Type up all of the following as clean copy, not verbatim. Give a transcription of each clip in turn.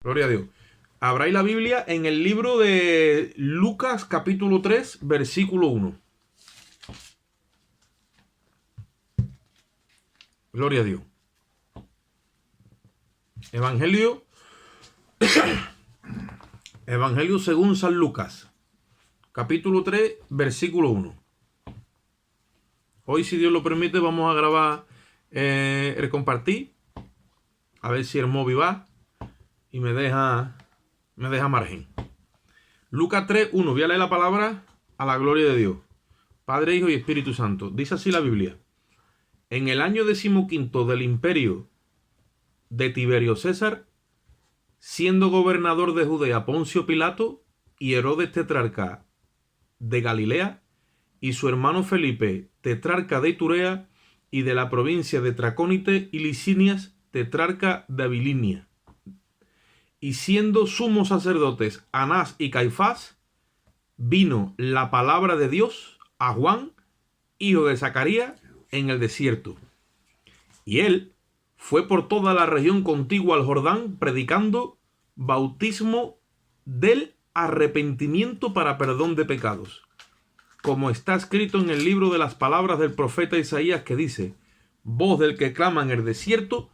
Gloria a Dios. Abráis la Biblia en el libro de Lucas capítulo 3, versículo 1. Gloria a Dios. Evangelio según San Lucas, capítulo 3, versículo 1. Hoy, si Dios lo permite, vamos a grabar el compartir. A ver si el móvil va y me deja margen. Lucas 3, 1. Voy a leer la palabra a la gloria de Dios. Padre, Hijo y Espíritu Santo. Dice así la Biblia. En el año 15 del imperio de Tiberio César, siendo gobernador de Judea Poncio Pilato y Herodes tetrarca de Galilea, y su hermano Felipe, tetrarca de Iturea y de la provincia de Tracónite y Licinias, tetrarca de Abilinia, y siendo sumos sacerdotes Anás y Caifás, vino la palabra de Dios a Juan, hijo de Zacarías, en el desierto. Y él fue por toda la región contigua al Jordán, predicando bautismo del arrepentimiento para perdón de pecados, como está escrito en el libro de las palabras del profeta Isaías, que dice: voz del que clama en el desierto,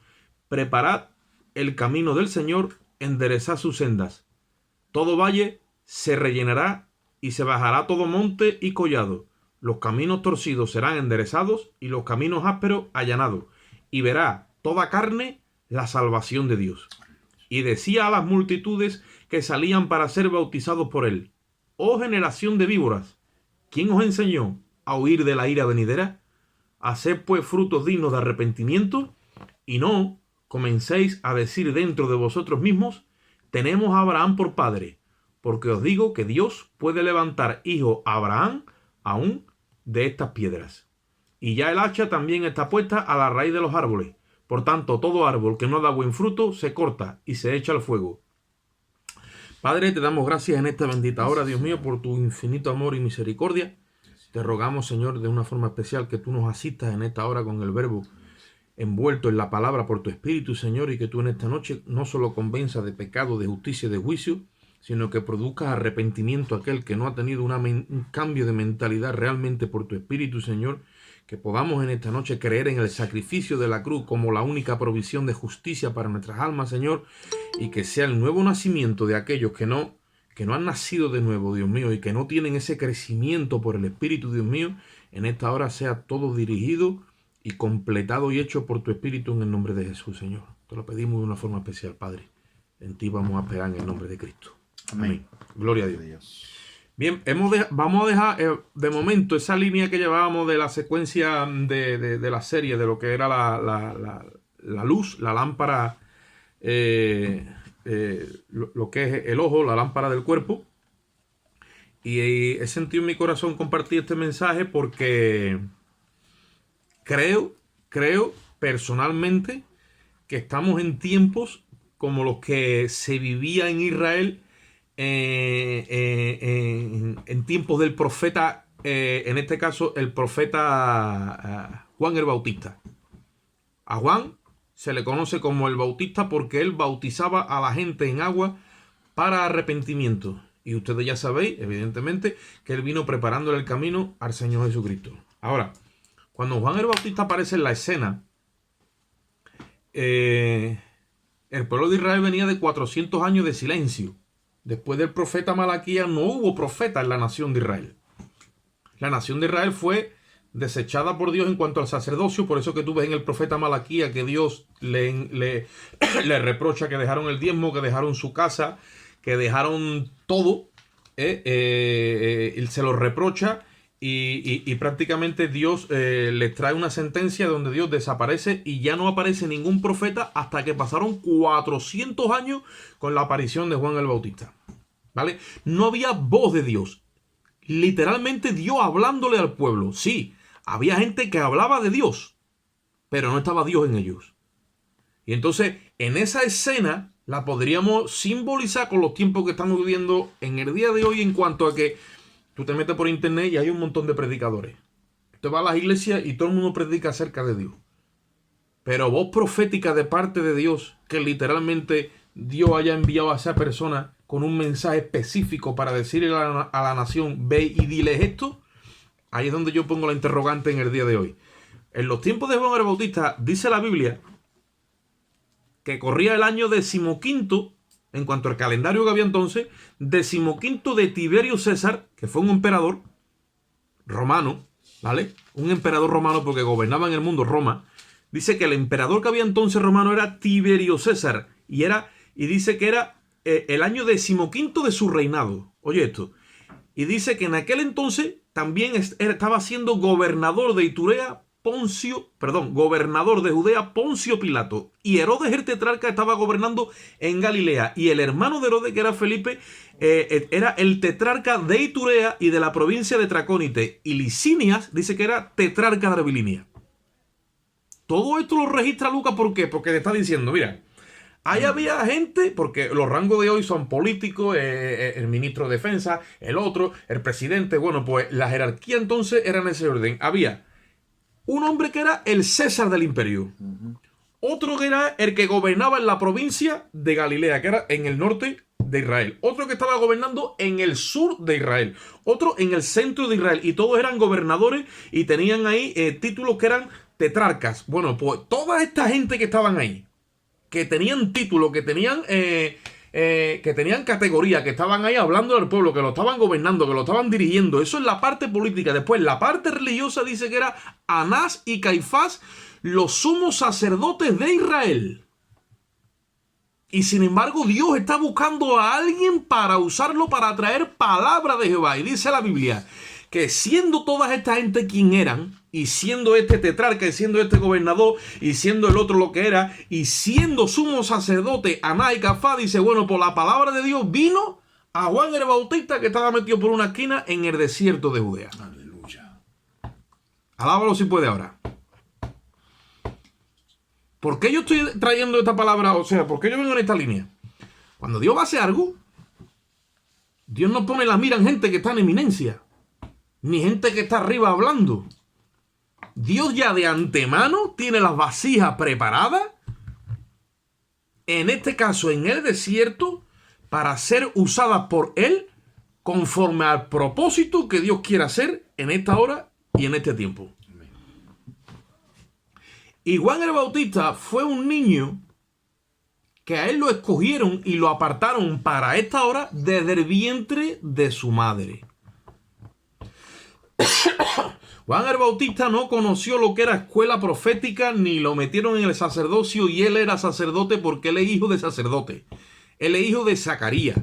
preparad el camino del Señor, enderezad sus sendas. Todo valle se rellenará y se bajará todo monte y collado. Los caminos torcidos serán enderezados y los caminos ásperos allanados. Y verá toda carne la salvación de Dios. Y decía a las multitudes que salían para ser bautizados por él: oh generación de víboras, ¿quién os enseñó a huir de la ira venidera? Haced pues frutos dignos de arrepentimiento, y no comencéis a decir dentro de vosotros mismos: tenemos a Abraham por padre, porque os digo que Dios puede levantar hijo a Abraham aún de estas piedras. Y ya el hacha también está puesta a la raíz de los árboles. Por tanto, todo árbol que no da buen fruto se corta y se echa al fuego. Padre, te damos gracias en esta bendita hora, Dios mío, por tu infinito amor y misericordia. Te rogamos, Señor, de una forma especial que tú nos asistas en esta hora con el verbo envuelto en la palabra por tu Espíritu, Señor, y que tú en esta noche no solo convenzas de pecado, de justicia y de juicio, sino que produzcas arrepentimiento a aquel que no ha tenido un cambio de mentalidad realmente por tu Espíritu, Señor. Que podamos en esta noche creer en el sacrificio de la cruz como la única provisión de justicia para nuestras almas, Señor, y que sea el nuevo nacimiento de aquellos que no han nacido de nuevo, Dios mío, y que no tienen ese crecimiento por el Espíritu, Dios mío. En esta hora sea todo dirigido y completado y hecho por tu Espíritu en el nombre de Jesús, Señor. Te lo pedimos de una forma especial, Padre. En ti vamos a esperar en el nombre de Cristo. Amén. Gloria a Dios. Bien, vamos a dejar de momento esa línea que llevábamos de la secuencia de la serie, de lo que era la luz, la lámpara, lo que es el ojo, la lámpara del cuerpo. Y he sentido en mi corazón compartir este mensaje porque creo personalmente que estamos en tiempos como los que se vivía en Israel en tiempos del profeta, en este caso el profeta Juan el Bautista. A Juan se le conoce como el Bautista porque él bautizaba a la gente en agua para arrepentimiento. Y ustedes ya sabéis, evidentemente, que él vino preparándole el camino al Señor Jesucristo. Ahora, cuando Juan el Bautista aparece en la escena, el pueblo de Israel venía de 400 años de silencio. Después del profeta Malaquías no hubo profeta en la nación de Israel. La nación de Israel fue desechada por Dios en cuanto al sacerdocio. Por eso que tú ves en el profeta Malaquías que Dios le reprocha que dejaron el diezmo, que dejaron su casa, que dejaron todo. Él se lo reprocha y prácticamente Dios les trae una sentencia donde Dios desaparece y ya no aparece ningún profeta hasta que pasaron 400 años con la aparición de Juan el Bautista. ¿Vale? No había voz de Dios. Literalmente Dios hablándole al pueblo. Sí, había gente que hablaba de Dios, pero no estaba Dios en ellos. Y entonces, en esa escena la podríamos simbolizar con los tiempos que estamos viviendo en el día de hoy, en cuanto a que tú te metes por internet y hay un montón de predicadores. Tú vas a las iglesias y todo el mundo predica acerca de Dios. Pero voz profética de parte de Dios, que literalmente Dios haya enviado a esa persona con un mensaje específico para decirle a la nación, ve y diles esto. Ahí es donde yo pongo la interrogante en el día de hoy. En los tiempos de Juan el Bautista, dice la Biblia que corría el año 15, en cuanto al calendario que había entonces, 15 de Tiberio César, que fue un emperador romano, ¿vale? Un emperador romano porque gobernaba en el mundo Roma. Dice que el emperador que había entonces romano era Tiberio César y dice que era el año 15 de su reinado. Oye esto. Y dice que en aquel entonces también estaba siendo gobernador de gobernador de Judea, Poncio Pilato. Y Herodes el tetrarca estaba gobernando en Galilea. Y el hermano de Herodes, que era Felipe, era el tetrarca de Iturea y de la provincia de Tracónite. Y Licinias dice que era tetrarca de Abilinia. Todo esto lo registra Lucas, ¿por qué? Porque le está diciendo, mira, ahí había gente, porque los rangos de hoy son políticos, el ministro de defensa, el otro, el presidente. Bueno, pues la jerarquía entonces era en ese orden. Había un hombre que era el César del imperio. Otro que era el que gobernaba en la provincia de Galilea, que era en el norte de Israel. Otro que estaba gobernando en el sur de Israel. Otro en el centro de Israel. Y todos eran gobernadores y tenían ahí títulos que eran tetrarcas. Bueno, pues toda esta gente que estaban ahí, que tenían títulos, que tenían categoría, que estaban ahí hablando del pueblo, que lo estaban gobernando, que lo estaban dirigiendo. Eso es la parte política. Después, la parte religiosa dice que era Anás y Caifás, los sumos sacerdotes de Israel. Y sin embargo, Dios está buscando a alguien para usarlo para traer palabra de Jehová. Y dice la Biblia que siendo toda esta gente quien eran, y siendo este tetrarca, y siendo este gobernador, y siendo el otro lo que era, y siendo sumo sacerdote Anás y Caifás, dice, bueno, por la palabra de Dios vino a Juan el Bautista, que estaba metido por una esquina en el desierto de Judea. Aleluya. Alábalo si puede ahora. ¿Por qué yo estoy trayendo esta palabra? O sea, ¿por qué yo vengo en esta línea? Cuando Dios va a hacer algo, Dios no pone la mira en gente que está en eminencia, ni gente que está arriba hablando. Dios ya de antemano tiene las vasijas preparadas, en este caso en el desierto, para ser usadas por Él conforme al propósito que Dios quiere hacer en esta hora y en este tiempo. Y Juan el Bautista fue un niño que a él lo escogieron y lo apartaron para esta hora desde el vientre de su madre. Juan el Bautista no conoció lo que era escuela profética, ni lo metieron en el sacerdocio, y él era sacerdote porque él es hijo de sacerdote. Él es hijo de Zacarías,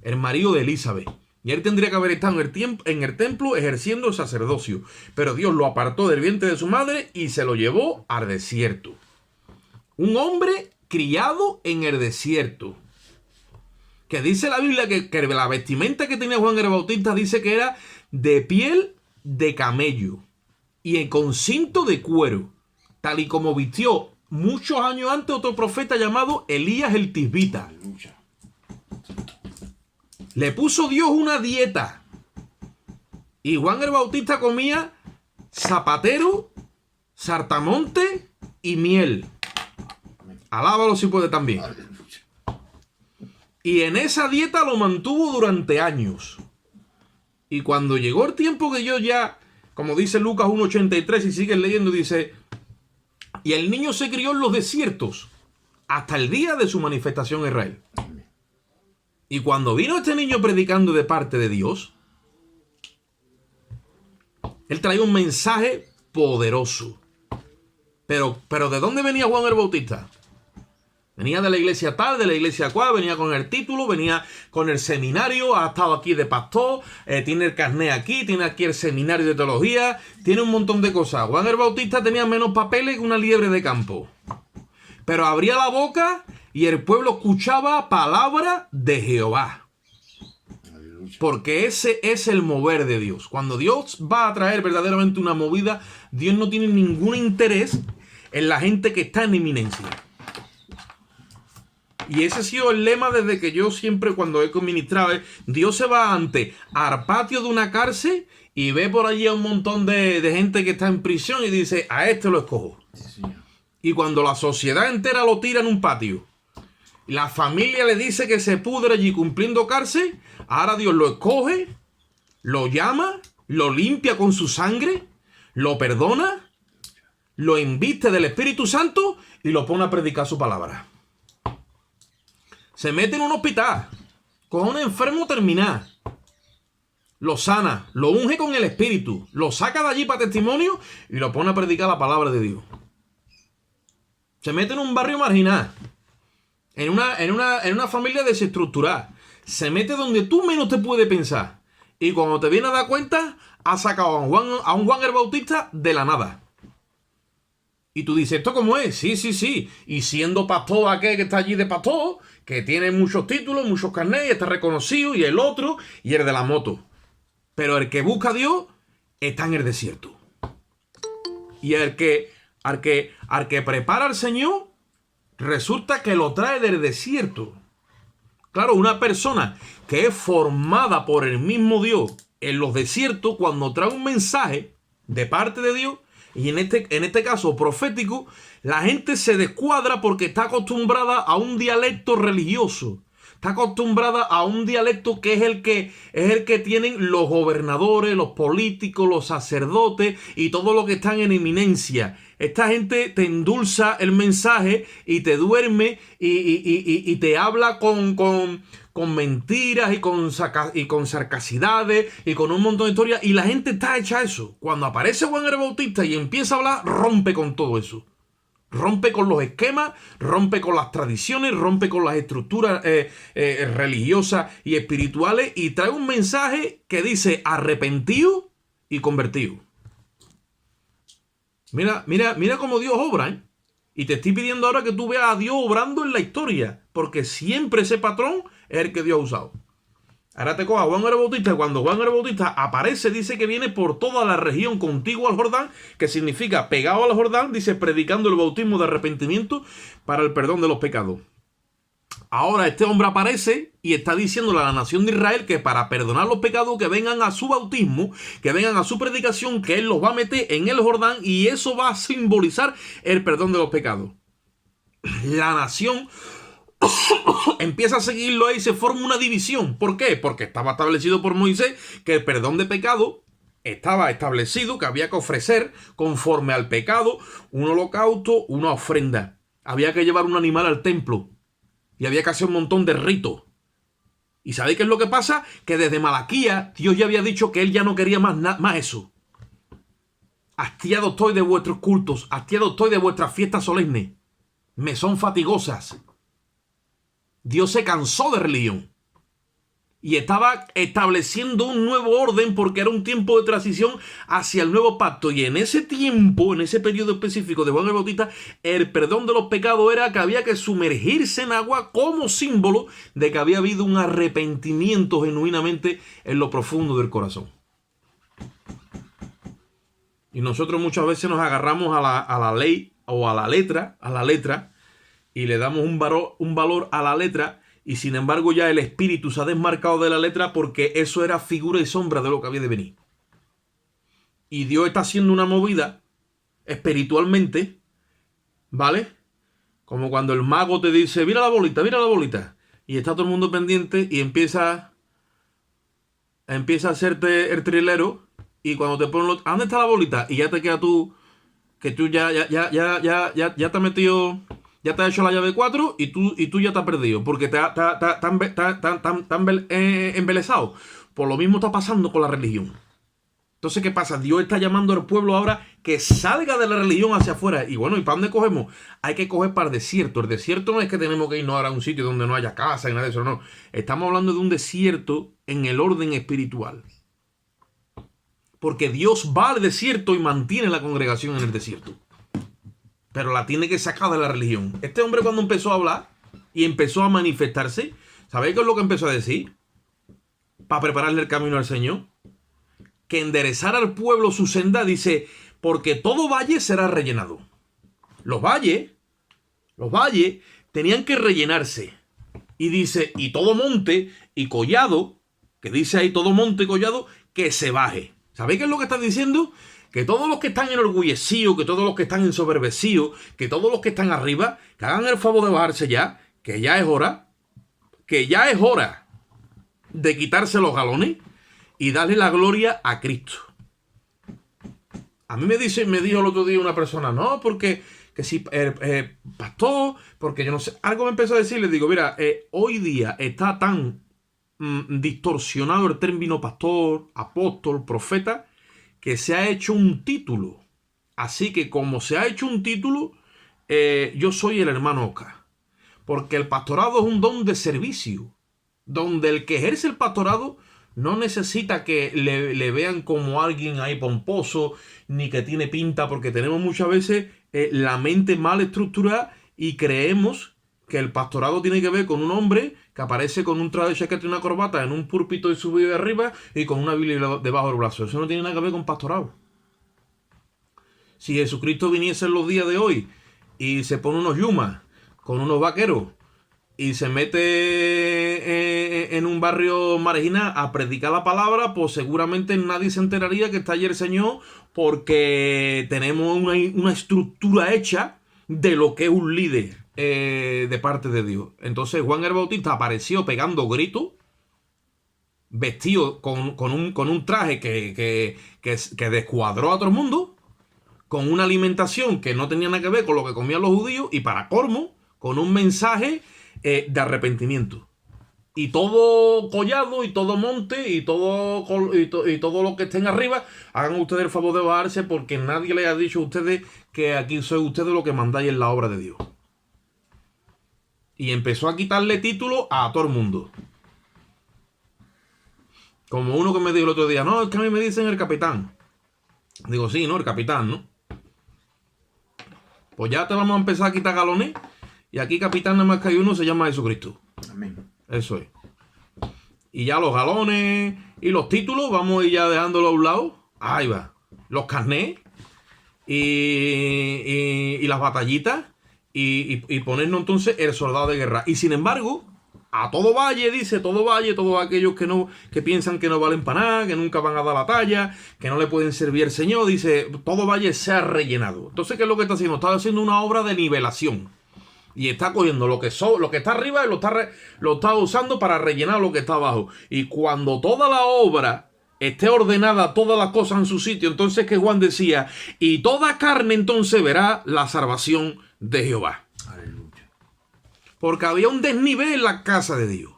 el marido de Elizabeth. Y él tendría que haber estado en el templo ejerciendo el sacerdocio. Pero Dios lo apartó del vientre de su madre y se lo llevó al desierto. Un hombre criado en el desierto. Que dice la Biblia que la vestimenta que tenía Juan el Bautista dice que era de piel de camello y con cinto de cuero, tal y como vistió muchos años antes otro profeta llamado Elías el Tisbita. Le puso Dios una dieta y Juan el Bautista comía zapatero, saltamonte y miel. Alábalo si puede también. Y en esa dieta lo mantuvo durante años. Y cuando llegó el tiempo que yo ya, como dice Lucas 1:83, y siguen leyendo, dice, y el niño se crió en los desiertos hasta el día de su manifestación en Israel. Y cuando vino este niño predicando de parte de Dios, él traía un mensaje poderoso. Pero ¿de dónde venía Juan el Bautista? Venía de la iglesia tal, de la iglesia cual, venía con el título, venía con el seminario, ha estado aquí de pastor, tiene el carnet aquí, tiene aquí el seminario de teología, tiene un montón de cosas. Juan el Bautista tenía menos papeles que una liebre de campo. Pero abría la boca y el pueblo escuchaba palabra de Jehová. Porque ese es el mover de Dios. Cuando Dios va a traer verdaderamente una movida, Dios no tiene ningún interés en la gente que está en eminencia. Y ese ha sido el lema desde que yo siempre cuando he ministrado. Dios se va al patio de una cárcel y ve por allí a un montón de gente que está en prisión y dice, a este lo escojo. Sí, y cuando la sociedad entera lo tira en un patio La familia le dice que se pudre allí cumpliendo cárcel. Ahora Dios lo escoge, lo llama, lo limpia con su sangre, lo perdona, lo inviste del Espíritu Santo y lo pone a predicar su palabra. Se mete en un hospital con un enfermo terminal. Lo sana, lo unge con el Espíritu, lo saca de allí para testimonio y lo pone a predicar la palabra de Dios. Se mete en un barrio marginal, en una familia desestructurada. Se mete donde tú menos te puedes pensar. Y cuando te vienes a dar cuenta, ha sacado a un Juan el Bautista de la nada. Y tú dices, ¿esto cómo es? Sí, sí, sí. Y siendo pastor aquel que está allí de pastor, que tiene muchos títulos, muchos carnets, está reconocido, y el otro, y el de la moto. Pero el que busca a Dios está en el desierto. Y al que prepara al Señor, resulta que lo trae del desierto. Claro, una persona que es formada por el mismo Dios en los desiertos, cuando trae un mensaje de parte de Dios, y en este caso profético, la gente se descuadra porque está acostumbrada a un dialecto religioso. Está acostumbrada a un dialecto que es el que tienen los gobernadores, los políticos, los sacerdotes y todo lo que están en eminencia. Esta gente te endulza el mensaje y te duerme y te habla con mentiras y con sarcasidades y con un montón de historias. Y la gente está hecha a eso. Cuando aparece Juan el Bautista y empieza a hablar, rompe con todo eso. Rompe con los esquemas, rompe con las tradiciones, rompe con las estructuras religiosas y espirituales y trae un mensaje que dice arrepentido y convertido. Mira cómo Dios obra, ¿eh? Y te estoy pidiendo ahora que tú veas a Dios obrando en la historia, porque siempre ese patrón es el que Dios ha usado. Ahora te coja Juan el Bautista. Cuando Juan el Bautista aparece, dice que viene por toda la región contigua al Jordán, que significa pegado al Jordán, dice predicando el bautismo de arrepentimiento para el perdón de los pecados. Ahora este hombre aparece y está diciéndole a la nación de Israel que para perdonar los pecados que vengan a su bautismo, que vengan a su predicación, que él los va a meter en el Jordán y eso va a simbolizar el perdón de los pecados. La nación empieza a seguirlo ahí y se forma una división. ¿Por qué? Porque estaba establecido por Moisés que el perdón de pecado estaba establecido, que había que ofrecer conforme al pecado un holocausto, una ofrenda. Había que llevar un animal al templo y había que hacer un montón de ritos. ¿Y sabéis qué es lo que pasa? Que desde Malaquías Dios ya había dicho que él ya no quería más eso. Hastiado estoy de vuestros cultos, hastiado estoy de vuestras fiestas solemnes. Me son fatigosas. Dios se cansó de religión y estaba estableciendo un nuevo orden porque era un tiempo de transición hacia el nuevo pacto. Y en ese tiempo, en ese periodo específico de Juan el Bautista, el perdón de los pecados era que había que sumergirse en agua como símbolo de que había habido un arrepentimiento genuinamente en lo profundo del corazón. Y nosotros muchas veces nos agarramos a la ley o a la letra, y le damos un valor a la letra, y sin embargo ya el espíritu se ha desmarcado de la letra porque eso era figura y sombra de lo que había de venir. Y Dios está haciendo una movida espiritualmente, ¿vale? Como cuando el mago te dice, mira la bolita, y está todo el mundo pendiente y empieza a hacerte el trilero, y cuando te ponen ¿a dónde está la bolita? Y ya te queda tú, que tú ya te has metido... Ya te has hecho la llave 4 y tú ya te has perdido porque te has embelesado. Por lo mismo está pasando con la religión. Entonces, ¿qué pasa? Dios está llamando al pueblo ahora que salga de la religión hacia afuera. Y bueno, ¿y para dónde cogemos? Hay que coger para el desierto. El desierto no es que tenemos que irnos ahora a un sitio donde no haya casa y nada de eso, no. Estamos hablando de un desierto en el orden espiritual. Porque Dios va al desierto y mantiene la congregación en el desierto. Pero la tiene que sacar de la religión. Este hombre cuando empezó a hablar y empezó a manifestarse, ¿sabéis qué es lo que empezó a decir? Para prepararle el camino al Señor. Que enderezara al pueblo su senda, dice, porque todo valle será rellenado. Los valles tenían que rellenarse. Y dice, y todo monte y collado, que dice ahí todo monte y collado, que se baje. ¿Sabéis qué es lo que está diciendo? Que todos los que están enorgullecidos, que todos los que están ensoberbecidos, que todos los que están arriba, que hagan el favor de bajarse ya, que ya es hora de quitarse los galones y darle la gloria a Cristo. A mí me dijo el otro día una persona, no, porque que si pastor, porque yo no sé, algo me empezó a decir, le digo, mira, hoy día está tan distorsionado el término pastor, apóstol, profeta, que se ha hecho un título. Así que como se ha hecho un título, yo soy el hermano Oscar. Porque el pastorado es un don de servicio, donde el que ejerce el pastorado no necesita que le vean como alguien ahí pomposo, ni que tiene pinta, porque tenemos muchas veces la mente mal estructurada y creemos que el pastorado tiene que ver con un hombre que aparece con un traje de chaqueta y una corbata en un púlpito y subido de arriba y con una Biblia debajo del brazo. Eso no tiene nada que ver con pastorado. Si Jesucristo viniese en los días de hoy y se pone unos yumas con unos vaqueros y se mete en un barrio marginal a predicar la palabra, pues seguramente nadie se enteraría que está allí el Señor, porque tenemos una estructura hecha de lo que es un líder de parte de Dios. Entonces Juan el Bautista apareció pegando gritos, vestido con un traje que descuadró a todo el mundo, con una alimentación que no tenía nada que ver con lo que comían los judíos, y para colmo, con un mensaje de arrepentimiento. Y todo collado, y todo monte, y todo lo que estén arriba, hagan ustedes el favor de bajarse, porque nadie les ha dicho a ustedes que aquí sois ustedes los que mandáis en la obra de Dios. Y empezó a quitarle título a todo el mundo. Como uno que me dijo el otro día, no, es que a mí me dicen el capitán. Digo, sí, ¿no? El capitán, ¿no? Pues ya te vamos a empezar a quitar galones. Y aquí capitán nada más que hay uno, se llama Jesucristo. Amén. Eso es. Y ya los galones y los títulos, vamos a ir ya dejándolo a un lado. Ahí va. Los carnés y las batallitas. Y ponernos entonces el soldado de guerra. Y sin embargo, a todo valle, dice, todo valle, todos aquellos que piensan que no valen para nada, que nunca van a dar la talla, que no le pueden servir al Señor, dice, todo valle se ha rellenado. Entonces, ¿qué es lo que está haciendo? Está haciendo una obra de nivelación. Y está cogiendo lo que está arriba y lo está usando para rellenar lo que está abajo. Y cuando toda la obra esté ordenada, todas las cosas en su sitio, entonces que Juan decía, y toda carne entonces verá la salvación de Jehová. Aleluya. Porque había un desnivel en la casa de Dios.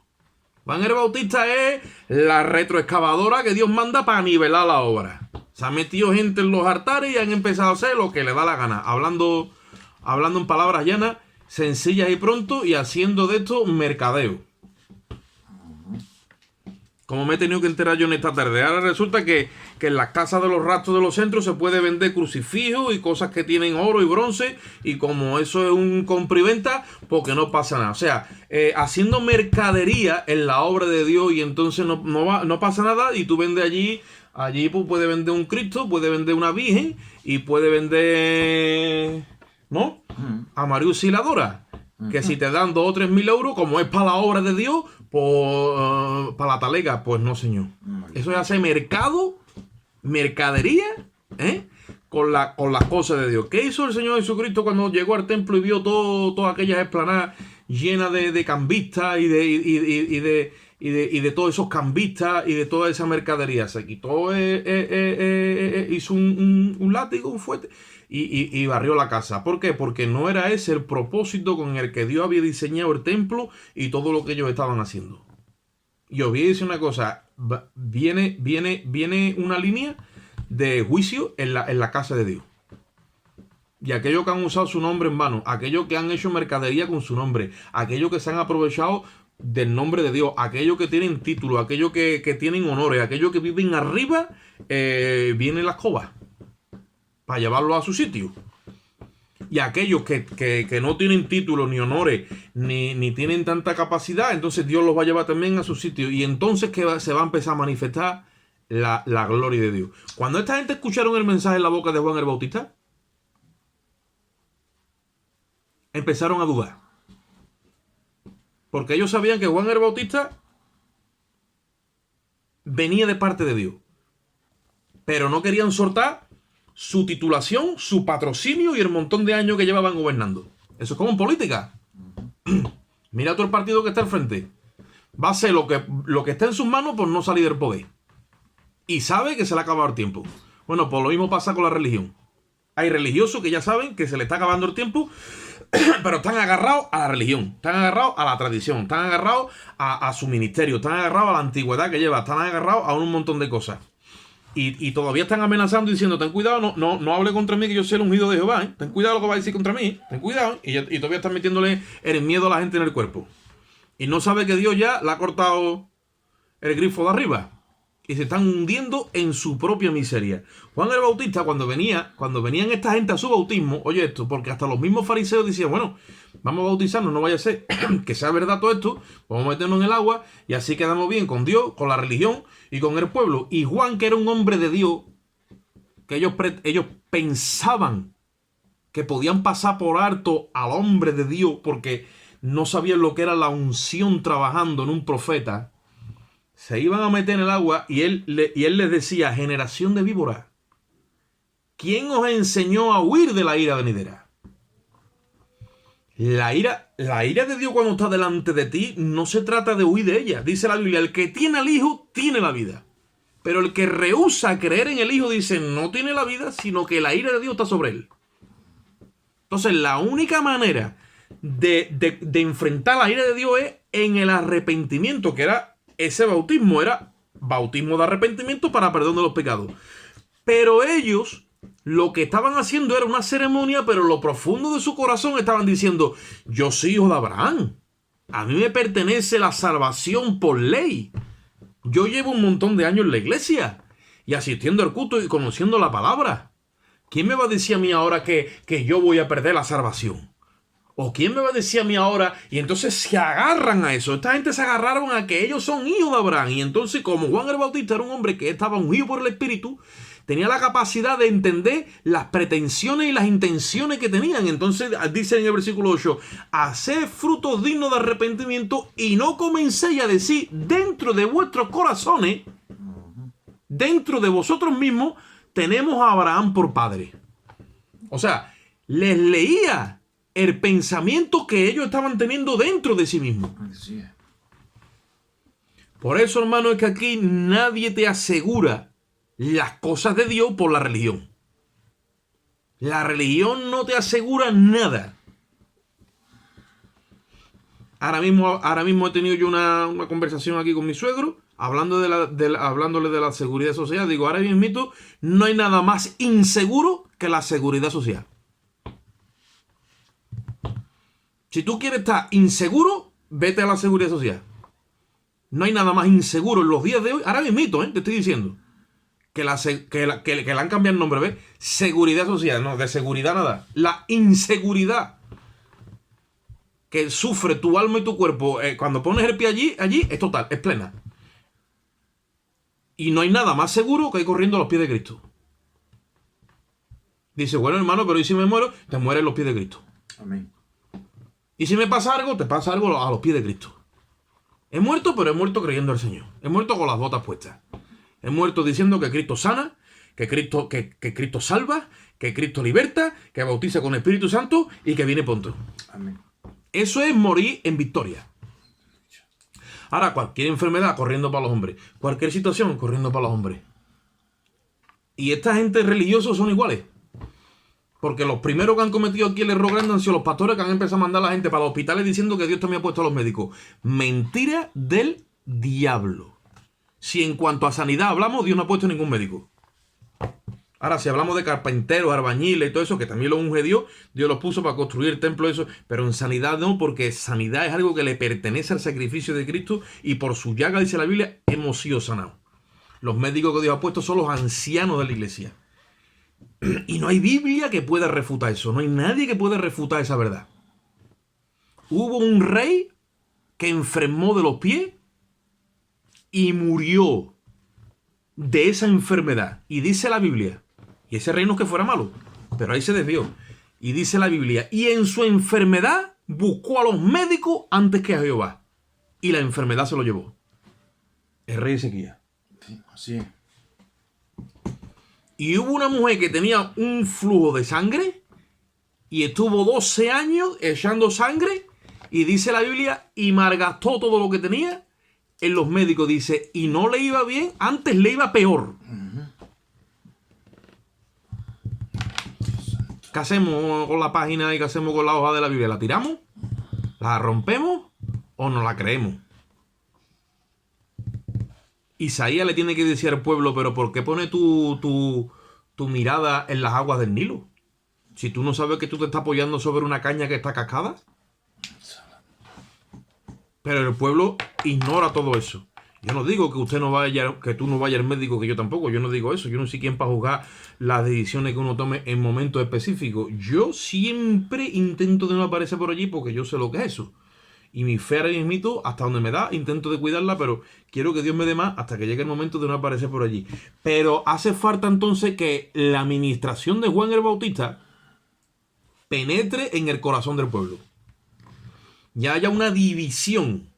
Juan el Bautista es la retroexcavadora que Dios manda para nivelar la obra. Se ha metido gente en los altares y han empezado a hacer lo que le da la gana. Hablando en palabras llanas, sencillas y pronto, y haciendo de esto mercadeo. Como me he tenido que enterar yo en esta tarde. Ahora resulta que en las casas de los rastros de los centros se puede vender crucifijos y cosas que tienen oro y bronce, y como eso es un compra y venta, porque no pasa nada. O sea, haciendo mercadería en la obra de Dios, y entonces no pasa nada, y tú vendes allí pues puede vender un Cristo, puede vender una Virgen, y puede vender, ¿no? A María Auxiliadora, que si te dan 2 o 3 mil euros, como es para la obra de Dios, pues para la talega, pues no, señor. Eso es hacer mercadería, con las cosas de Dios. ¿Qué hizo el Señor Jesucristo cuando llegó al templo y vio todas aquellas esplanadas llenas de cambistas y de todos esos cambistas y de toda esa mercadería? Se quitó, hizo un látigo, un fuerte, y barrió la casa. ¿Por qué? Porque no era ese el propósito con el que Dios había diseñado el templo y todo lo que ellos estaban haciendo. Y os voy a decir una cosa, viene una línea de juicio en la casa de Dios. Y aquellos que han usado su nombre en vano, aquellos que han hecho mercadería con su nombre, aquellos que se han aprovechado del nombre de Dios, aquellos que tienen título, aquellos que tienen honores, aquellos que viven arriba, viene la escoba para llevarlo a su sitio. Y aquellos que no tienen título, ni honores, ni tienen tanta capacidad, entonces Dios los va a llevar también a su sitio. Y entonces que se va a empezar a manifestar la gloria de Dios. Cuando esta gente escucharon el mensaje en la boca de Juan el Bautista, empezaron a dudar. Porque ellos sabían que Juan el Bautista venía de parte de Dios. Pero no querían soltar su titulación, su patrocinio y el montón de años que llevaban gobernando. Eso es como en política. mira todo el partido que está al frente. Va a hacer lo que está en sus manos por no salir del poder. Y sabe que se le ha acabado el tiempo. Bueno, pues lo mismo pasa con la religión. Hay religiosos que ya saben que se le está acabando el tiempo, pero están agarrados a la religión, están agarrados a la tradición, están agarrados a su ministerio, están agarrados a la antigüedad que lleva, están agarrados a un montón de cosas. Y todavía están amenazando diciendo, ten cuidado, no hable contra mí que yo soy el ungido de Jehová, ten cuidado lo que va a decir contra mí, ten cuidado. Y todavía están metiéndole el miedo a la gente en el cuerpo. Y no sabe que Dios ya le ha cortado el grifo de arriba. Y se están hundiendo en su propia miseria. Juan el Bautista, cuando venían esta gente a su bautismo, oye esto, porque hasta los mismos fariseos decían, bueno, vamos a bautizarnos, no vaya a ser que sea verdad todo esto, vamos a meternos en el agua y así quedamos bien con Dios, con la religión y con el pueblo. Y Juan, que era un hombre de Dios, que ellos pensaban que podían pasar por alto al hombre de Dios porque no sabían lo que era la unción trabajando en un profeta, se iban a meter en el agua y él les decía, generación de víboras, ¿quién os enseñó a huir de la ira venidera? La ira de Dios cuando está delante de ti no se trata de huir de ella. Dice la Biblia, el que tiene al Hijo tiene la vida. Pero el que rehúsa creer en el Hijo dice, no tiene la vida, sino que la ira de Dios está sobre él. Entonces la única manera de enfrentar la ira de Dios es en el arrepentimiento, que era ese bautismo, era bautismo de arrepentimiento para perdón de los pecados. Pero ellos lo que estaban haciendo era una ceremonia, pero en lo profundo de su corazón estaban diciendo, yo soy hijo de Abraham, a mí me pertenece la salvación por ley. Yo llevo un montón de años en la iglesia y asistiendo al culto y conociendo la palabra. ¿Quién me va a decir a mí ahora que yo voy a perder la salvación? ¿O quién me va a decir a mí ahora? Y entonces se agarran a eso. Esta gente se agarraron a que ellos son hijos de Abraham. Y entonces, como Juan el Bautista era un hombre que estaba ungido por el Espíritu, tenía la capacidad de entender las pretensiones y las intenciones que tenían. Entonces dice en el versículo 8, haced frutos dignos de arrepentimiento y no comencéis a decir dentro de vuestros corazones, dentro de vosotros mismos, tenemos a Abraham por padre. O sea, les leía el pensamiento que ellos estaban teniendo dentro de sí mismos. Por eso, hermano, es que aquí nadie te asegura las cosas de Dios por la religión. La religión no te asegura nada. Ahora mismo he tenido yo una conversación aquí con mi suegro, hablándole de la seguridad social. Digo, ahora mismo no hay nada más inseguro que la seguridad social. Si tú quieres estar inseguro, vete a la seguridad social. No hay nada más inseguro en los días de hoy. Ahora mismo, te estoy diciendo. Que le han cambiado el nombre, ¿ves? Seguridad social, no, de seguridad nada. La inseguridad que sufre tu alma y tu cuerpo cuando pones el pie allí es total, es plena. Y no hay nada más seguro que ir corriendo a los pies de Cristo. Dice, bueno, hermano, pero ¿y si me muero? Te mueres en los pies de Cristo. Amén. Y si me pasa algo, te pasa algo a los pies de Cristo. He muerto, pero he muerto creyendo al Señor. He muerto con las botas puestas. He muerto diciendo que Cristo sana, que Cristo salva, que Cristo liberta, que bautiza con el Espíritu Santo y que viene pronto. Amén. Eso es morir en victoria. Ahora, cualquier enfermedad corriendo para los hombres. Cualquier situación corriendo para los hombres. Y esta gente religiosa son iguales. Porque los primeros que han cometido aquí el error grande han sido los pastores que han empezado a mandar a la gente para los hospitales diciendo que Dios también ha puesto a los médicos. Mentira del diablo. Si en cuanto a sanidad hablamos, Dios no ha puesto ningún médico. Ahora, si hablamos de carpinteros, albañiles y todo eso, que también lo unge Dios los puso para construir el templo, eso. Pero en sanidad no, porque sanidad es algo que le pertenece al sacrificio de Cristo y por su llaga, dice la Biblia, hemos sido sanados. Los médicos que Dios ha puesto son los ancianos de la iglesia. Y no hay Biblia que pueda refutar eso. No hay nadie que pueda refutar esa verdad. Hubo un rey que enfermó de los pies y murió de esa enfermedad. Y dice la Biblia, y ese rey no es que fuera malo, pero ahí se desvió. Y dice la Biblia, y en su enfermedad buscó a los médicos antes que a Jehová. Y la enfermedad se lo llevó. El rey Ezequías. Sí, así es. Y hubo una mujer que tenía un flujo de sangre y estuvo 12 años echando sangre Y dice la Biblia, y malgastó todo lo que tenía en los médicos. Dice, y no le iba bien, antes le iba peor. ¿Qué hacemos con la página y qué hacemos con la hoja de la Biblia? ¿La tiramos? ¿La rompemos? ¿O no la creemos? Isaías le tiene que decir al pueblo, pero ¿por qué pone tu mirada en las aguas del Nilo? Si tú no sabes que tú te estás apoyando sobre una caña que está cascada. Pero el pueblo ignora todo eso. Yo no digo que usted no vaya, que tú no vayas al médico, que yo tampoco. Yo no digo eso. Yo no soy quien para juzgar las decisiones que uno tome en momentos específicos. Yo siempre intento de no aparecer por allí porque yo sé lo que es eso. Y mi fe ahora mismo, hasta donde me da, intento de cuidarla, pero quiero que Dios me dé más hasta que llegue el momento de no aparecer por allí. Pero hace falta entonces que la administración de Juan el Bautista penetre en el corazón del pueblo. Y haya una división.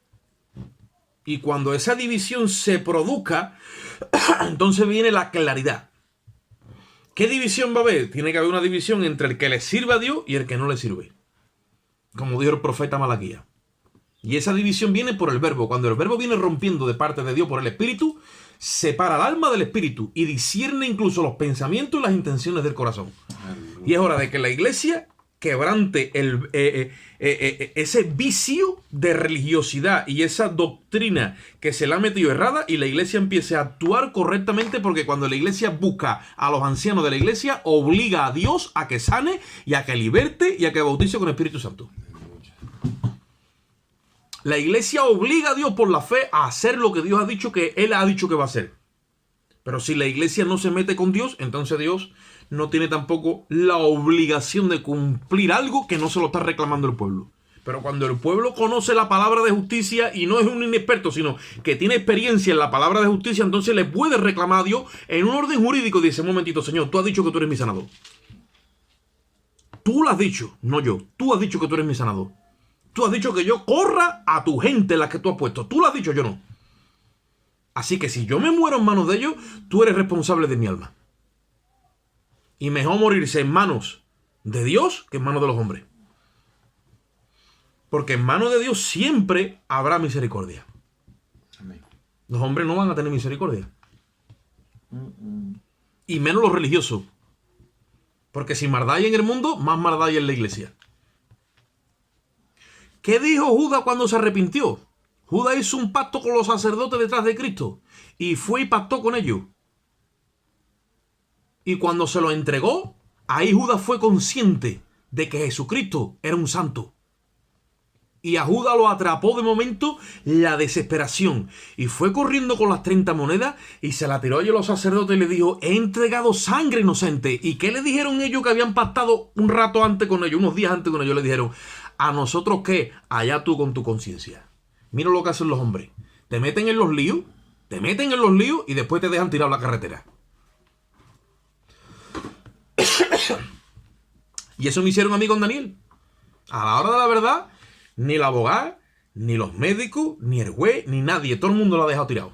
Y cuando esa división se produzca, entonces viene la claridad. ¿Qué división va a haber? Tiene que haber una división entre el que le sirve a Dios y el que no le sirve. Como dijo el profeta Malaquías. Y esa división viene por el verbo. Cuando el verbo viene rompiendo de parte de Dios por el Espíritu, separa el alma del Espíritu y discierne incluso los pensamientos y las intenciones del corazón. Y es hora de que la iglesia quebrante ese vicio de religiosidad y esa doctrina que se le ha metido errada y la iglesia empiece a actuar correctamente, porque cuando la iglesia busca a los ancianos de la iglesia, obliga a Dios a que sane y a que liberte y a que bautice con el Espíritu Santo. La iglesia obliga a Dios por la fe a hacer lo que Dios ha dicho que Él ha dicho que va a hacer. Pero si la iglesia no se mete con Dios, entonces Dios no tiene tampoco la obligación de cumplir algo que no se lo está reclamando el pueblo. Pero cuando el pueblo conoce la palabra de justicia y no es un inexperto, sino que tiene experiencia en la palabra de justicia, entonces le puede reclamar a Dios en un orden jurídico. Dice, un momentito, Señor, tú has dicho que tú eres mi sanador. Tú lo has dicho, no yo. Tú has dicho que tú eres mi sanador. Tú has dicho que yo corra a tu gente, la que tú has puesto. Tú lo has dicho, yo no. Así que si yo me muero en manos de ellos, tú eres responsable de mi alma. Y mejor morirse en manos de Dios que en manos de los hombres. Porque en manos de Dios siempre habrá misericordia. Amén. Los hombres no van a tener misericordia. Y menos los religiosos. Porque si maldad hay en el mundo, más maldad hay en la iglesia. ¿Qué dijo Judas cuando se arrepintió? Judas hizo un pacto con los sacerdotes detrás de Cristo. Y fue y pactó con ellos. Y cuando se lo entregó, ahí Judas fue consciente de que Jesucristo era un santo. Y a Judas lo atrapó de momento la desesperación. Y fue corriendo con las 30 monedas y se la tiró a ellos los sacerdotes y le dijo, he entregado sangre inocente. ¿Y qué le dijeron ellos que habían pactado un rato antes con ellos, unos días antes con ellos? Le dijeron, ¿a nosotros qué? Allá tú con tu conciencia. Mira lo que hacen los hombres. Te meten en los líos y después te dejan tirado a la carretera. Y eso me hicieron a mí con Daniel. A la hora de la verdad, ni el abogado, ni los médicos, ni el juez, ni nadie. Todo el mundo lo ha dejado tirado.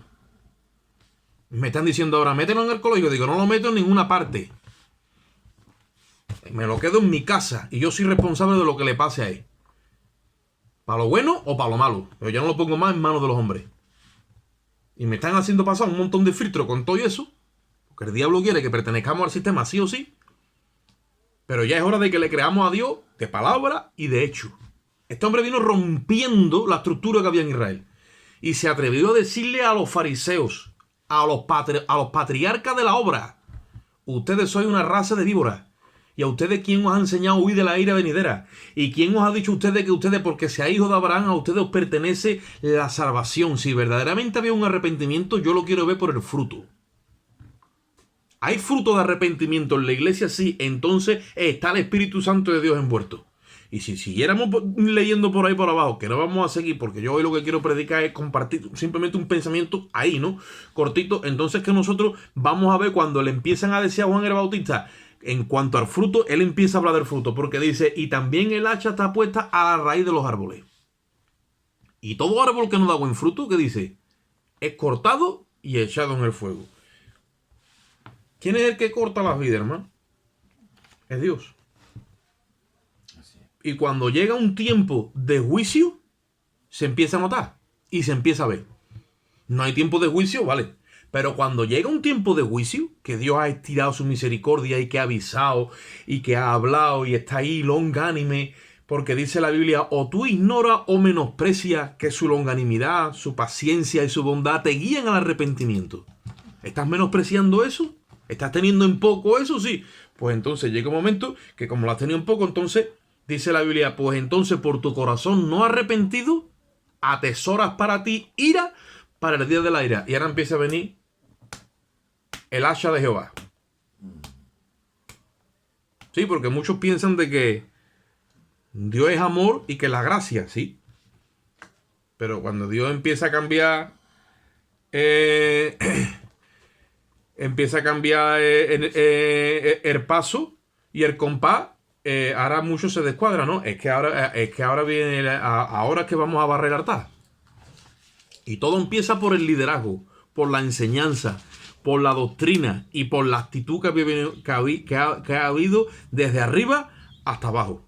Me están diciendo ahora, mételo en el colegio. Digo, no lo meto en ninguna parte. Me lo quedo en mi casa. Y yo soy responsable de lo que le pase a él. Para lo bueno o para lo malo. Pero ya no lo pongo más en manos de los hombres. Y me están haciendo pasar un montón de filtros con todo eso. Porque el diablo quiere que pertenezcamos al sistema sí o sí. Pero ya es hora de que le creamos a Dios de palabra y de hecho. Este hombre vino rompiendo la estructura que había en Israel. Y se atrevió a decirle a los fariseos, a los patriarcas de la obra, ustedes sois una raza de víboras. ¿Y a ustedes quién os ha enseñado a huir de la ira venidera? ¿Y quién os ha dicho a ustedes que ustedes, porque sean hijos de Abraham, a ustedes os pertenece la salvación? Si verdaderamente había un arrepentimiento, yo lo quiero ver por el fruto. ¿Hay fruto de arrepentimiento en la iglesia? Sí, entonces está el Espíritu Santo de Dios envuelto. Y si siguiéramos leyendo por ahí por abajo, que no vamos a seguir, porque yo hoy lo que quiero predicar es compartir simplemente un pensamiento ahí, ¿no? Cortito. Entonces que nosotros vamos a ver cuando le empiezan a decir a Juan el Bautista, en cuanto al fruto, él empieza a hablar del fruto, porque dice, y también el hacha está puesta a la raíz de los árboles. Y todo árbol que no da buen fruto, ¿qué dice? Es cortado y echado en el fuego. ¿Quién es el que corta las vidas, hermano? Es Dios. Y cuando llega un tiempo de juicio, se empieza a notar y se empieza a ver. No hay tiempo de juicio, vale. Pero cuando llega un tiempo de juicio, que Dios ha estirado su misericordia y que ha avisado y que ha hablado y está ahí longánime, porque dice la Biblia, o tú ignoras o menosprecias que su longanimidad, su paciencia y su bondad te guían al arrepentimiento. ¿Estás menospreciando eso? ¿Estás teniendo en poco eso? Sí. Pues entonces llega un momento que como lo has tenido en poco, entonces dice la Biblia, pues entonces por tu corazón no arrepentido, atesoras para ti ira para el día de la ira. Y ahora empieza a venir el hacha de Jehová. Sí, porque muchos piensan de que Dios es amor y que la gracia, sí. Pero cuando Dios empieza a cambiar, el paso y el compás, ahora mucho se descuadra, ¿no? Es que ahora viene, ahora es que vamos a barrer el altar. Y todo empieza por el liderazgo, por la enseñanza, por la doctrina y por la actitud que ha habido desde arriba hasta abajo.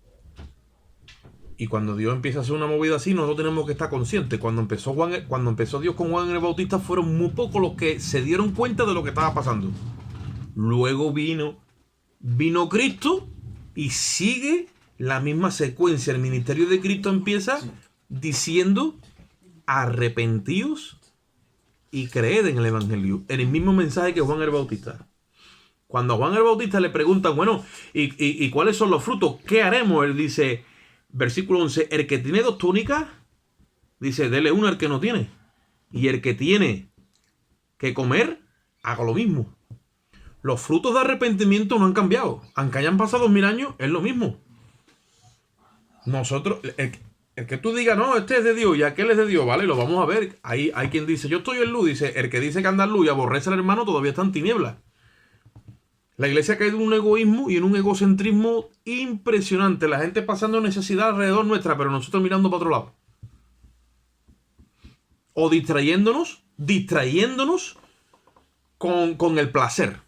Y cuando Dios empieza a hacer una movida así, nosotros tenemos que estar conscientes. Cuando empezó Dios con Juan el Bautista, fueron muy pocos los que se dieron cuenta de lo que estaba pasando. Luego vino Cristo y sigue la misma secuencia. El ministerio de Cristo empieza diciendo: arrepentíos y creed en el Evangelio. En el mismo mensaje que Juan el Bautista. Cuando a Juan el Bautista le preguntan, bueno, ¿y cuáles son los frutos? ¿Qué haremos? Él dice, versículo 11, el que tiene 2 túnicas, dice, dele una al que no tiene. Y el que tiene que comer, haga lo mismo. Los frutos de arrepentimiento no han cambiado. Aunque hayan pasado 2000 años, es lo mismo. Nosotros, el que tú digas, no, este es de Dios y aquel es de Dios, ¿vale? Lo vamos a ver. Hay quien dice, yo estoy en luz. Dice, el que dice que anda en luz y aborrece al hermano todavía está en tinieblas. La iglesia ha caído en un egoísmo y en un egocentrismo impresionante. La gente pasando necesidad alrededor nuestra, pero nosotros mirando para otro lado. O distrayéndonos con el placer.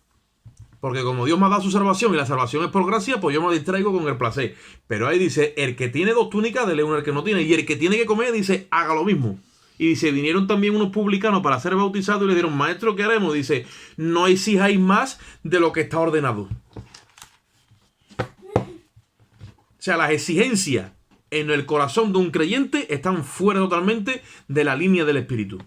Porque como Dios me ha dado su salvación y la salvación es por gracia, pues yo me distraigo con el placer. Pero ahí dice, el que tiene 2 túnicas, dele una al que no tiene. Y el que tiene que comer, dice, haga lo mismo. Y dice, vinieron también unos publicanos para ser bautizados y le dijeron, maestro, ¿qué haremos? Dice, no exijáis más de lo que está ordenado. O sea, las exigencias en el corazón de un creyente están fuera totalmente de la línea del Espíritu.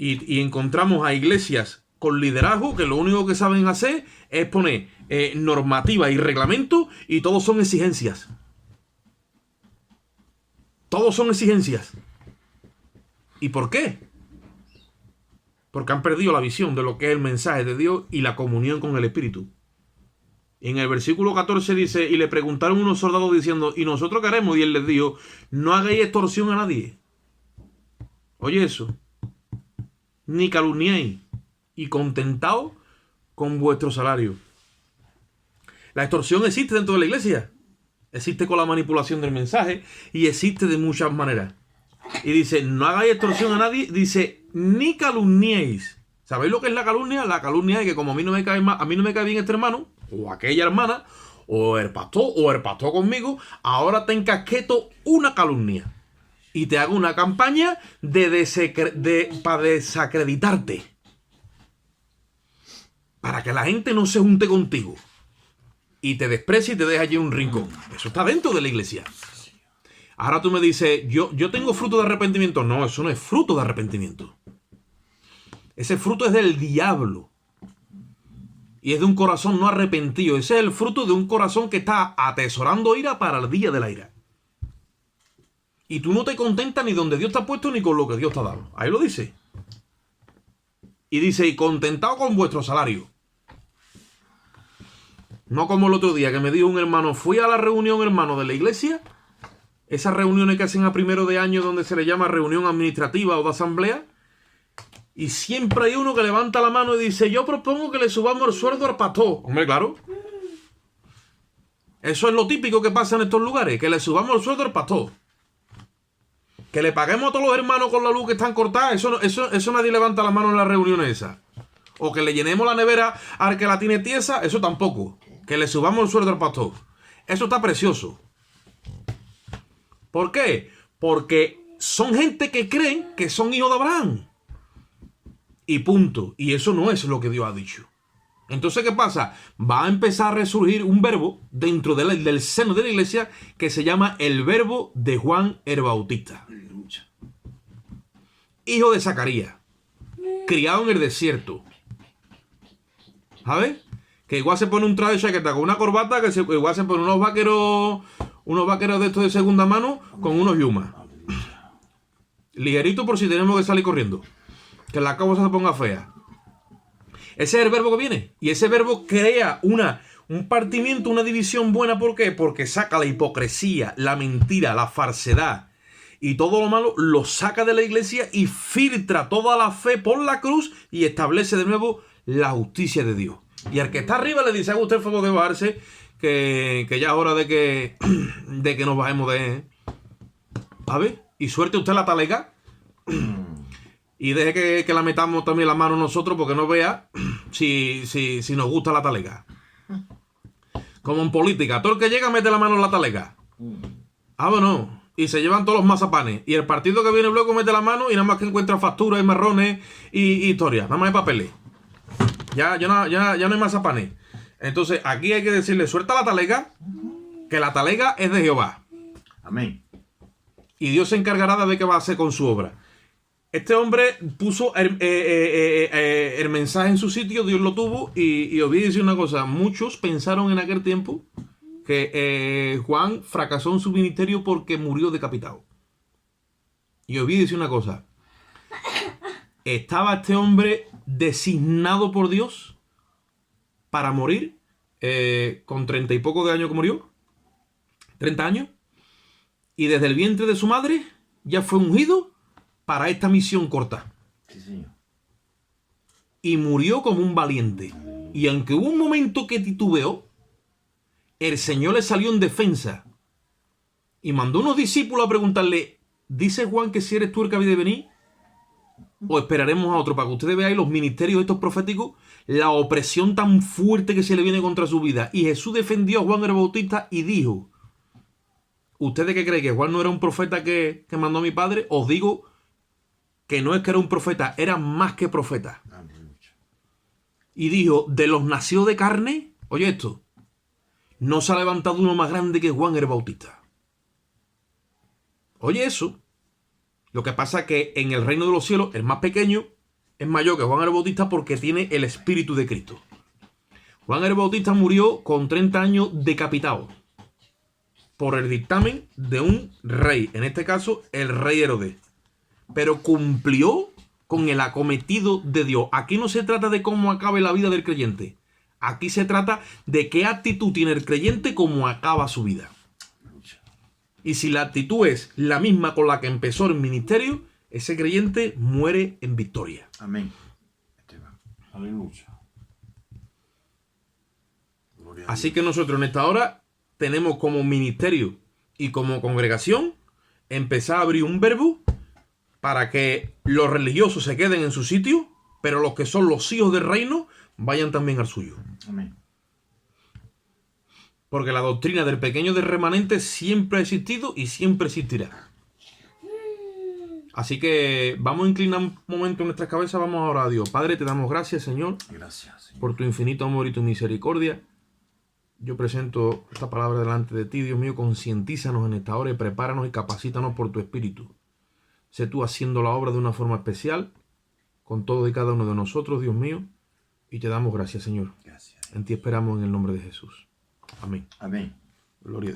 Y encontramos a iglesias con liderazgo que lo único que saben hacer es poner normativa y reglamento y todos son exigencias. Todos son exigencias. ¿Y por qué? Porque han perdido la visión de lo que es el mensaje de Dios y la comunión con el Espíritu. En el versículo 14 dice, y le preguntaron unos soldados diciendo, ¿y nosotros qué haremos? Y él les dijo, no hagáis extorsión a nadie. Oye eso. Ni calumniéis, y contentaos con vuestro salario. La extorsión existe dentro de la iglesia. Existe con la manipulación del mensaje y existe de muchas maneras. Y dice, no hagáis extorsión a nadie, dice, ni calumniéis. ¿Sabéis lo que es la calumnia? La calumnia es que como a mí no me cae bien este hermano, o aquella hermana, o el pastor conmigo, ahora te encasqueto una calumnia. Y te hago una campaña para desacreditarte. Para que la gente no se junte contigo. Y te desprecie y te deje allí en un rincón. Eso está dentro de la iglesia. Ahora tú me dices, yo tengo fruto de arrepentimiento. No, eso no es fruto de arrepentimiento. Ese fruto es del diablo. Y es de un corazón no arrepentido. Ese es el fruto de un corazón que está atesorando ira para el día de la ira. Y tú no te contentas ni donde Dios te ha puesto ni con lo que Dios te ha dado. Ahí lo dice. Y dice, y contentado con vuestro salario. No como el otro día que me dijo un hermano, fui a la reunión, hermano, de la iglesia. Esas reuniones que hacen a primero de año donde se le llama reunión administrativa o de asamblea. Y siempre hay uno que levanta la mano y dice, yo propongo que le subamos el sueldo al pastor. Hombre, claro. Eso es lo típico que pasa en estos lugares, que le subamos el sueldo al pastor. Que le paguemos a todos los hermanos con la luz que están cortadas, eso nadie levanta la mano en las reuniones esas. O que le llenemos la nevera al que la tiene tiesa, eso tampoco. que le subamos el sueldo al pastor. Eso está precioso. ¿Por qué? Porque son gente que creen que son hijos de Abraham. Y punto. Y eso no es lo que Dios ha dicho. Entonces, ¿qué pasa? Va a empezar a resurgir un verbo dentro del seno de la iglesia que se llama el verbo de Juan el Bautista. Hijo de Zacarías, criado en el desierto. ¿Sabes? Que igual se pone un traje de chaqueta con una corbata, que igual se pone unos vaqueros de estos de segunda mano con unos yumas. Ligerito por si tenemos que salir corriendo. Que la cosa se ponga fea. Ese es el verbo que viene. Y ese verbo crea un partimiento, una división buena. ¿Por qué? Porque saca la hipocresía, la mentira, la falsedad y todo lo malo, lo saca de la iglesia y filtra toda la fe por la cruz y establece de nuevo la justicia de Dios. Y al que está arriba le dice: haga usted el favor de bajarse, que ya es hora de que nos bajemos de... A ver, y suelte usted la talega. Y deje que la metamos también la mano nosotros, porque no vea si nos gusta la talega. Como en política, todo el que llega mete la mano en la talega. Bueno, y se llevan todos los mazapanes. Y el partido que viene luego mete la mano y nada más que encuentra facturas y marrones y historias. Nada más hay papeles. Ya no hay mazapanes. Entonces aquí hay que decirle: suelta la talega, que la talega es de Jehová. Amén. Y Dios se encargará de ver qué va a hacer con su obra. Este hombre puso el mensaje en su sitio, Dios lo tuvo, y os voy a decir una cosa: muchos pensaron en aquel tiempo que Juan fracasó en su ministerio porque murió decapitado. Y os voy a decir una cosa: estaba este hombre designado por Dios para morir con 30 y poco de años que murió, 30 años, y desde el vientre de su madre ya fue ungido para esta misión corta. Sí, señor. Y murió como un valiente. Y aunque hubo un momento que titubeó, el Señor le salió en defensa y mandó unos discípulos a preguntarle: ¿dice Juan que si eres tú el que había de venir? ¿O esperaremos a otro? Para que ustedes vean los ministerios estos proféticos, la opresión tan fuerte que se le viene contra su vida. Y Jesús defendió a Juan el Bautista y dijo: ¿ustedes qué creen? ¿Que Juan no era un profeta que mandó a mi padre? Os digo que no es que era un profeta, era más que profeta. Y dijo: de los nacidos de carne, oye esto, no se ha levantado uno más grande que Juan el Bautista. Oye eso. Lo que pasa es que en el reino de los cielos, el más pequeño es mayor que Juan el Bautista porque tiene el espíritu de Cristo. Juan el Bautista murió con 30 años decapitado por el dictamen de un rey, en este caso el rey Herodes. Pero cumplió con el acometido de Dios. Aquí no se trata de cómo acabe la vida del creyente. Aquí se trata de qué actitud tiene el creyente como acaba su vida. Y si la actitud es la misma con la que empezó el ministerio, ese creyente muere en victoria. Amén. Aleluya. Así que nosotros en esta hora tenemos como ministerio y como congregación empezar a abrir un verbo para que los religiosos se queden en su sitio, pero los que son los hijos del reino vayan también al suyo. Amén. Porque la doctrina del pequeño del remanente siempre ha existido y siempre existirá. Así que vamos a inclinar un momento nuestras cabezas, vamos ahora a Dios. Padre, te damos gracias, Señor, Gracias, Señor. por tu infinito amor y tu misericordia. Yo presento esta palabra delante de ti, Dios mío, concientízanos en esta hora y prepáranos y capacítanos por tu espíritu. Sé tú haciendo la obra de una forma especial con todos y cada uno de nosotros, Dios mío, y te damos gracias, Señor. Gracias. En ti esperamos en el nombre de Jesús. Amén. Amén. Gloria a Dios.